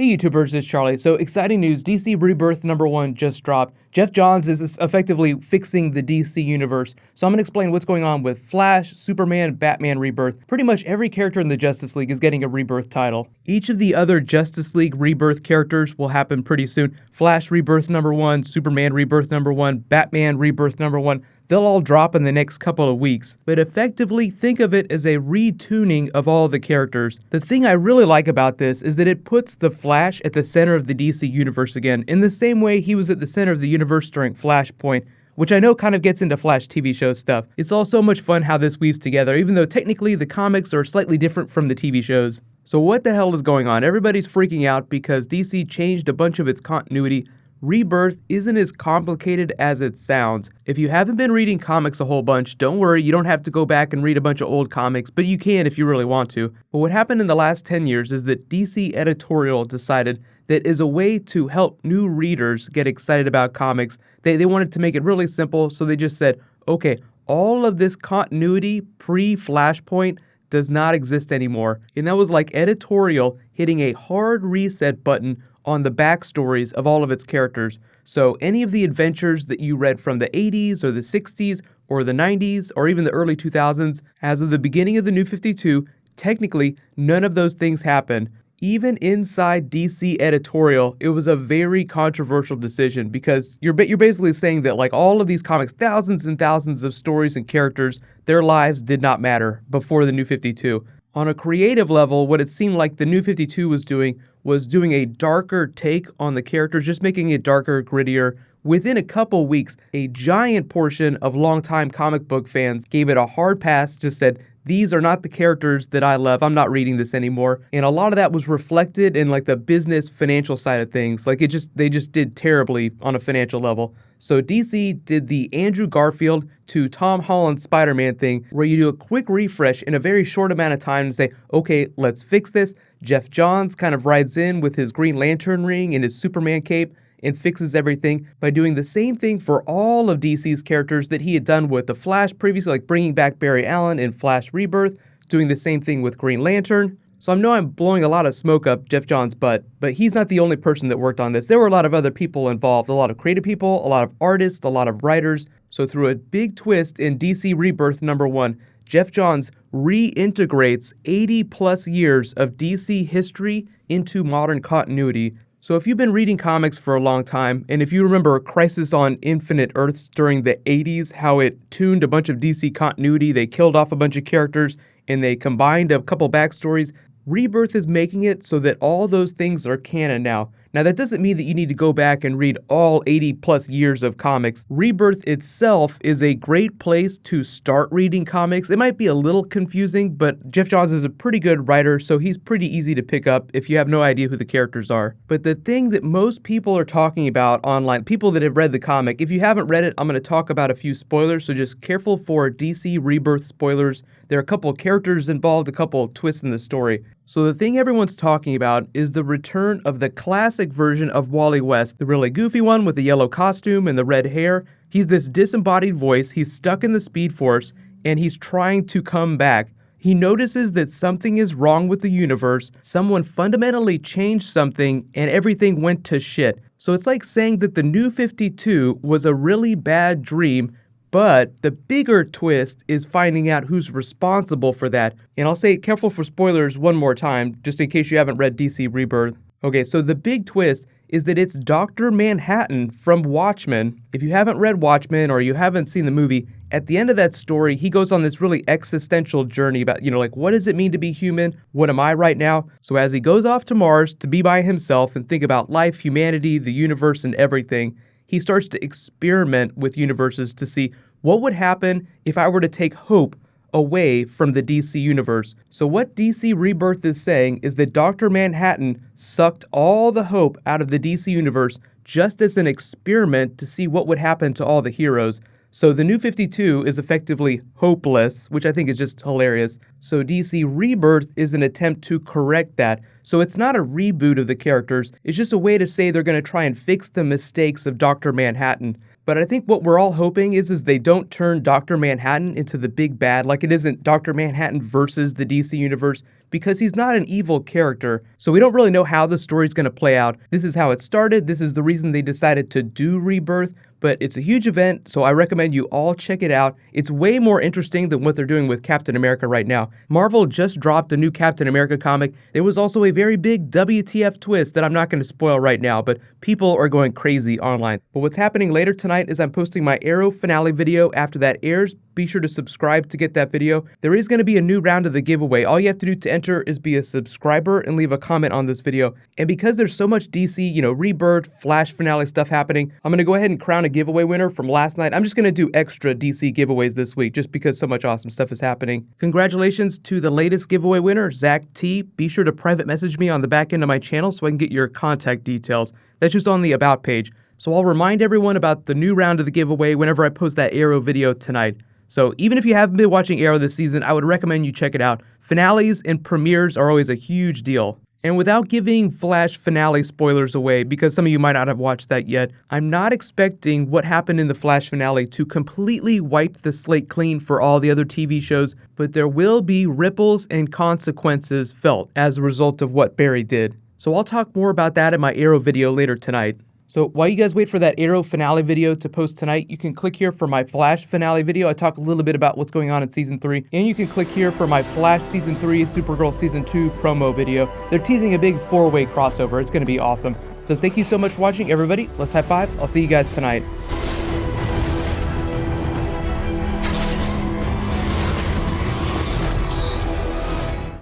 Hey YouTubers, it's Charlie. So exciting news, DC Rebirth #1 just dropped. Jeff Johns is effectively fixing the DC universe. So I'm going to explain what's going on with Flash, Superman, Batman Rebirth. Pretty much every character in the Justice League is getting a Rebirth title. Each of the other Justice League Rebirth characters will happen pretty soon. Flash Rebirth #1, Superman Rebirth #1, Batman Rebirth #1. They'll all drop in the next couple of weeks, but effectively think of it as a retuning of all the characters. The thing I really like about this is that it puts the Flash at the center of the DC universe again, in the same way he was at the center of the universe during Flashpoint, which I know kind of gets into Flash TV show stuff. It's all so much fun how this weaves together, even though technically the comics are slightly different from the TV shows. So what the hell is going on? Everybody's freaking out because DC changed a bunch of its continuity. Rebirth isn't as complicated as it sounds. If you haven't been reading comics a whole bunch, don't worry, you don't have to go back and read a bunch of old comics, but you can if you really want to. But what happened in the last 10 years is that DC editorial decided that as a way to help new readers get excited about comics, they wanted to make it really simple, so they just said, okay, all of this continuity pre-Flashpoint does not exist anymore. And that was like editorial hitting a hard reset button on the backstories of all of its characters. So any of the adventures that you read from the 80s or the 60s or the 90s or even the early 2000s, as of the beginning of the New 52, technically none of those things happened. Even inside DC editorial, it was a very controversial decision because you're basically saying that like all of these comics, thousands and thousands of stories and characters, their lives did not matter before the New 52. On a creative level, what it seemed like the New 52 was doing a darker take on the characters, just making it darker, grittier. Within a couple weeks, a giant portion of longtime comic book fans gave it a hard pass, just said, these are not the characters that I love, I'm not reading this anymore. And a lot of that was reflected in like the business financial side of things. Like they just did terribly on a financial level. So DC did the Andrew Garfield to Tom Holland Spider-Man thing where you do a quick refresh in a very short amount of time and say, okay, let's fix this. Jeff Johns kind of rides in with his Green Lantern ring and his Superman cape and fixes everything by doing the same thing for all of DC's characters that he had done with the Flash previously, like bringing back Barry Allen in Flash Rebirth, doing the same thing with Green Lantern. So I know I'm blowing a lot of smoke up Jeff Johns' butt, but he's not the only person that worked on this. There were a lot of other people involved, a lot of creative people, a lot of artists, a lot of writers. So through a big twist in DC Rebirth #1, Jeff Johns reintegrates 80 plus years of DC history into modern continuity. So if you've been reading comics for a long time, and if you remember Crisis on Infinite Earths during the 80s, how it tuned a bunch of DC continuity, they killed off a bunch of characters, and they combined a couple backstories, Rebirth is making it so that all those things are canon now. Now that doesn't mean that you need to go back and read all 80 plus years of comics. Rebirth itself is a great place to start reading comics. It might be a little confusing, but Jeff Johns is a pretty good writer, so he's pretty easy to pick up if you have no idea who the characters are. But the thing that most people are talking about online, people that have read the comic, if you haven't read it, I'm going to talk about a few spoilers, so just careful for DC Rebirth spoilers. There are a couple of characters involved, a couple of twists in the story. So the thing everyone's talking about is the return of the classic version of Wally West, the really goofy one with the yellow costume and the red hair. He's this disembodied voice, he's stuck in the Speed Force, and he's trying to come back. He notices that something is wrong with the universe, someone fundamentally changed something, and everything went to shit. So it's like saying that the New 52 was a really bad dream, but the bigger twist is finding out who's responsible for that. And I'll say careful for spoilers one more time, just in case you haven't read DC Rebirth. Okay, so the big twist is that it's Dr. Manhattan from Watchmen. If you haven't read Watchmen or you haven't seen the movie, at the end of that story, he goes on this really existential journey about, like, what does it mean to be human? What am I right now? So as he goes off to Mars to be by himself and think about life, humanity, the universe, and everything, he starts to experiment with universes to see what would happen if I were to take hope away from the DC universe. So what DC Rebirth is saying is that Dr. Manhattan sucked all the hope out of the DC universe just as an experiment to see what would happen to all the heroes. So the New 52 is effectively hopeless, which I think is just hilarious. So DC Rebirth is an attempt to correct that. So it's not a reboot of the characters, it's just a way to say they're going to try and fix the mistakes of Dr. Manhattan. But I think what we're all hoping is they don't turn Dr. Manhattan into the big bad, like it isn't Dr. Manhattan versus the DC Universe, because he's not an evil character, so we don't really know how the story's going to play out. This is how it started, this is the reason they decided to do Rebirth, but it's a huge event, so I recommend you all check it out. It's way more interesting than what they're doing with Captain America right now. Marvel just dropped a new Captain America comic. There was also a very big WTF twist that I'm not going to spoil right now, but people are going crazy online. But what's happening later tonight is I'm posting my Arrow finale video after that airs. Be sure to subscribe to get that video. There is going to be a new round of the giveaway. All you have to do to enter is be a subscriber and leave a comment on this video. And because there's so much DC, Rebirth, Flash finale stuff happening, I'm going to go ahead and crown a giveaway winner from last night. I'm just going to do extra DC giveaways this week just because so much awesome stuff is happening. Congratulations to the latest giveaway winner, Zach T. Be sure to private message me on the back end of my channel so I can get your contact details. That's just on the About page. So I'll remind everyone about the new round of the giveaway whenever I post that Arrow video tonight. So even if you haven't been watching Arrow this season, I would recommend you check it out. Finales and premieres are always a huge deal. And without giving Flash finale spoilers away, because some of you might not have watched that yet, I'm not expecting what happened in the Flash finale to completely wipe the slate clean for all the other TV shows, but there will be ripples and consequences felt as a result of what Barry did. So I'll talk more about that in my Arrow video later tonight. So while you guys wait for that Arrow finale video to post tonight, you can click here for my Flash finale video. I talk a little bit about what's going on in Season 3. And you can click here for my Flash Season 3, Supergirl Season 2 promo video. They're teasing a big 4-way crossover. It's going to be awesome. So thank you so much for watching, everybody. Let's high five. I'll see you guys tonight.